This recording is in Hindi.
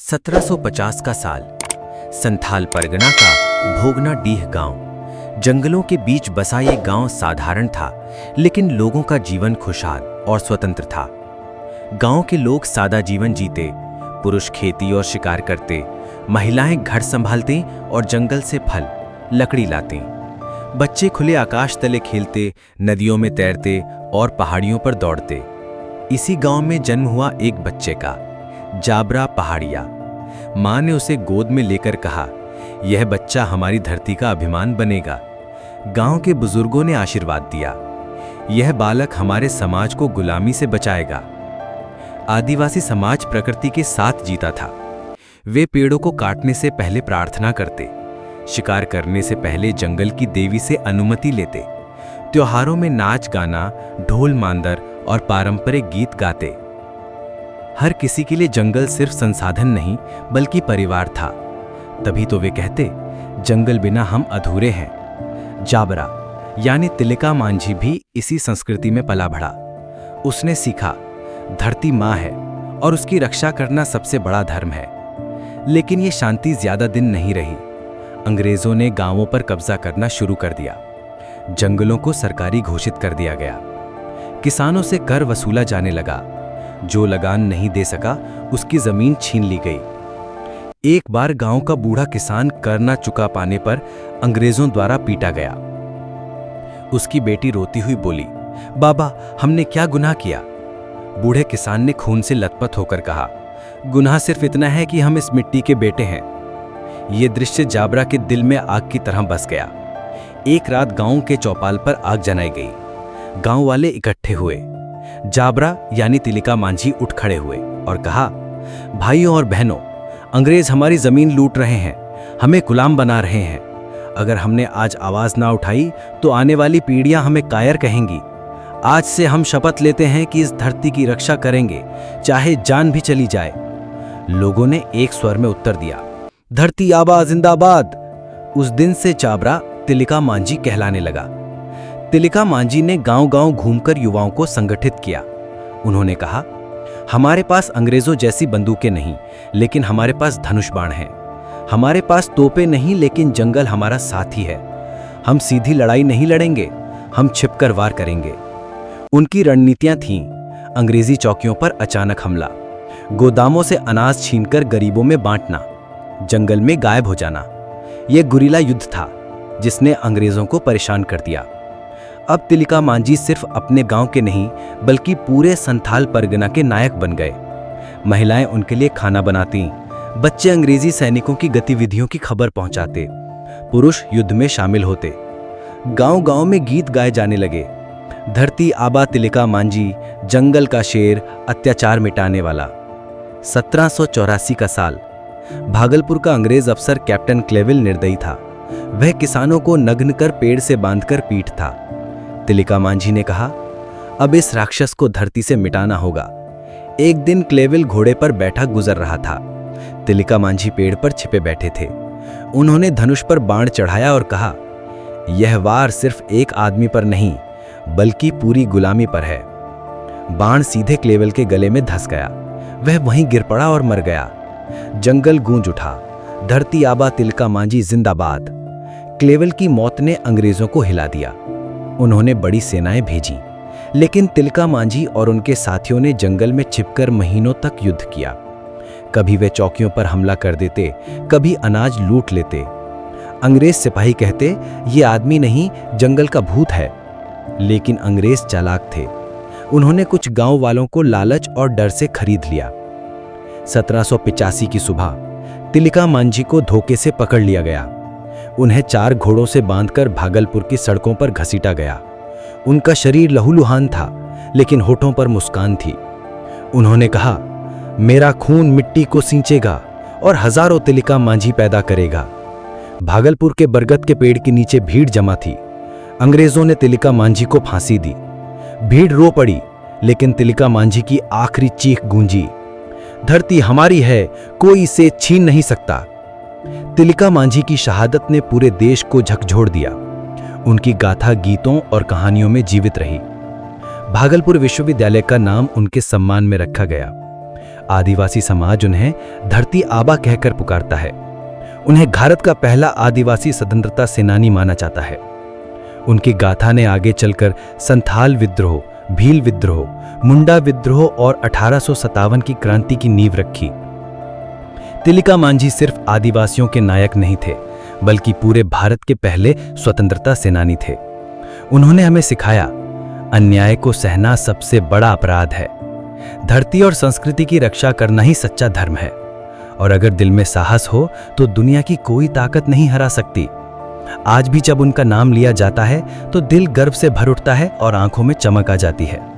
1750 का साल। संथाल परगना का भोगना डीह गांव। जंगलों के बीच बसा ये गांव साधारण था, लेकिन लोगों का जीवन खुशहाल और स्वतंत्र था। गांव के लोग सादा जीवन जीते। पुरुष खेती और शिकार करते, महिलाएं घर संभालते और जंगल से फल लकड़ी लाते। बच्चे खुले आकाश तले खेलते, नदियों में तैरते और पहाड़ियों पर दौड़ते। इसी गांव में जन्म हुआ एक बच्चे का, जाबरा पहाड़िया। मां ने उसे गोद में लेकर कहा, यह बच्चा हमारी धरती का अभिमान बनेगा। गांव के बुजुर्गों ने आशीर्वाद दिया, यह बालक हमारे समाज को गुलामी से बचाएगा। आदिवासी समाज प्रकृति के साथ जीता था। वे पेड़ों को काटने से पहले प्रार्थना करते, शिकार करने से पहले जंगल की देवी से अनुमति लेते, त्योहारों में नाच गाना, ढोल मांदर और पारंपरिक गीत गाते। हर किसी के लिए जंगल सिर्फ संसाधन नहीं बल्कि परिवार था। तभी तो वे कहते, जंगल बिना हम अधूरे हैं। जाबरा यानी तिलिका मांझी भी इसी संस्कृति में पला बढ़ा। उसने सीखा, धरती माँ है और उसकी रक्षा करना सबसे बड़ा धर्म है। लेकिन ये शांति ज्यादा दिन नहीं रही। अंग्रेजों ने गांवों पर कब्जा करना शुरू कर दिया। जंगलों को सरकारी घोषित कर दिया गया। किसानों से कर वसूला जाने लगा। जो लगान नहीं दे सका उसकी जमीन छीन ली गई। एक बार गांव का बूढ़ा किसान कर न चुका पाने पर अंग्रेजों द्वारा पीटा गया। उसकी बेटी रोती हुई बोली, बाबा हमने क्या गुनाह किया? बूढ़े किसान ने खून से लथपथ होकर कहा, गुनाह सिर्फ इतना है कि हम इस मिट्टी के बेटे हैं। यह दृश्य जाबरा के दिल में आग की तरह बस गया। एक रात गांव के चौपाल पर आग जलाई गई। गांव वाले इकट्ठे हुए। जाबरा यानी तिलिका मांझी उठ खड़े हुए और कहा, भाइयों और बहनों, अंग्रेज हमारी जमीन लूट रहे हैं, हमें गुलाम बना रहे हैं। अगर हमने आज आवाज ना उठाई तो आने वाली पीढ़ियां हमें कायर कहेंगी। आज से हम शपथ लेते हैं कि इस धरती की रक्षा करेंगे, चाहे जान भी चली जाए। लोगों ने एक स्वर में उत्तर दिया, धरती आबा जिंदाबाद। उस दिन से जाबरा तिलिका मांझी कहलाने लगा। तिलिका मांझी ने गांव-गांव घूमकर युवाओं को संगठित किया। उन्होंने कहा, हमारे पास अंग्रेजों जैसी बंदूकें नहीं, लेकिन हमारे पास धनुष बाण हैं। हमारे पास तोपें नहीं, लेकिन जंगल हमारा साथी है। हम सीधी लड़ाई नहीं लड़ेंगे, हम छिपकर वार करेंगे। उनकी रणनीतियां थीं, अंग्रेजी चौकियों पर अचानक हमला, गोदामों से अनाज छीनकर गरीबों में बांटना, जंगल में गायब हो जाना। यह गुरिल्ला युद्ध था जिसने अंग्रेजों को परेशान कर दिया। अब तिलिका मांझी सिर्फ अपने गांव के नहीं बल्कि पूरे संथाल परगना के नायक बन गए। महिलाएं उनके लिए खाना बनाती, बच्चे अंग्रेजी सैनिकों की गतिविधियों की खबर पहुंचाते, पुरुष युद्ध में शामिल होते। गांव-गांव में गीत गाए जाने लगे, धरती आबा तिलिका मांझी, जंगल का शेर, अत्याचार मिटाने वाला। 1784 का साल। भागलपुर का अंग्रेज अफसर कैप्टन क्लेविल निर्दयी था। वह किसानों को नग्न कर पेड़ से बांधकर पीटता। तिलिका मांझी ने कहा, अब इस राक्षस को धरती से मिटाना होगा। एक दिन क्लेविल घोड़े पर बैठा गुजर रहा था। तिलिका मांझी पेड़ पर छिपे बैठे थे। उन्होंने धनुष पर बाण चढ़ाया और कहा, यह वार सिर्फ एक आदमी पर नहीं बल्कि पूरी गुलामी पर है। बाण सीधे क्लेविल के गले में धंस गया। वह वहीं गिर पड़ा और मर गया। जंगल गूंज उठा, धरती आबा तिलिका मांझी जिंदाबाद। क्लेविल की मौत ने अंग्रेजों को हिला दिया। उन्होंने बड़ी सेनाएं भेजी, लेकिन तिलिका मांझी और उनके साथियों ने जंगल में छिपकर महीनों तक युद्ध किया। कभी वे चौकियों पर हमला कर देते, कभी अनाज लूट लेते। अंग्रेज सिपाही कहते, ये आदमी नहीं जंगल का भूत है। लेकिन अंग्रेज चालाक थे। उन्होंने कुछ गांव वालों को लालच और डर से खरीद लिया। 1785 की सुबह तिलिका मांझी को धोखे से पकड़ लिया गया। उन्हें 4 घोड़ों से बांधकर भागलपुर की सड़कों पर घसीटा गया। उनका शरीर लहूलुहान था, लेकिन होठों पर मुस्कान थी। उन्होंने कहा, मेरा खून मिट्टी को सींचेगा और हजारों तिलिका मांझी पैदा करेगा। भागलपुर के बरगद के पेड़ के नीचे भीड़ जमा थी। अंग्रेजों ने तिलिका मांझी को फांसी दी। भीड़ रो पड़ी, लेकिन तिलिका मांझी की आखिरी चीख गूंजी, धरती हमारी है, कोई इसे छीन नहीं सकता। तिलिका मांझी की शहादत ने पूरे देश को झकझोर दिया। उनकी गाथा गीतों और कहानियों में जीवित रही। भागलपुर विश्वविद्यालय का नाम उनके सम्मान में रखा गया। आदिवासी समाज उन्हें धरती आबा कहकर पुकारता है। उन्हें भारत का पहला आदिवासी स्वतंत्रता सेनानी माना जाता है। उनकी गाथा ने आगे चलकर संथाल विद्रोह, भील विद्रोह, मुंडा विद्रोह और 1857 की क्रांति की नींव रखी। तिलिका मांझी सिर्फ आदिवासियों के नायक नहीं थे, बल्कि पूरे भारत के पहले स्वतंत्रता सेनानी थे। उन्होंने हमें सिखाया, अन्याय को सहना सबसे बड़ा अपराध है। धरती और संस्कृति की रक्षा करना ही सच्चा धर्म है। और अगर दिल में साहस हो तो दुनिया की कोई ताकत नहीं हरा सकती। आज भी जब उनका नाम लिया जाता है तो दिल गर्व से भर उठता है और आंखों में चमक आ जाती है।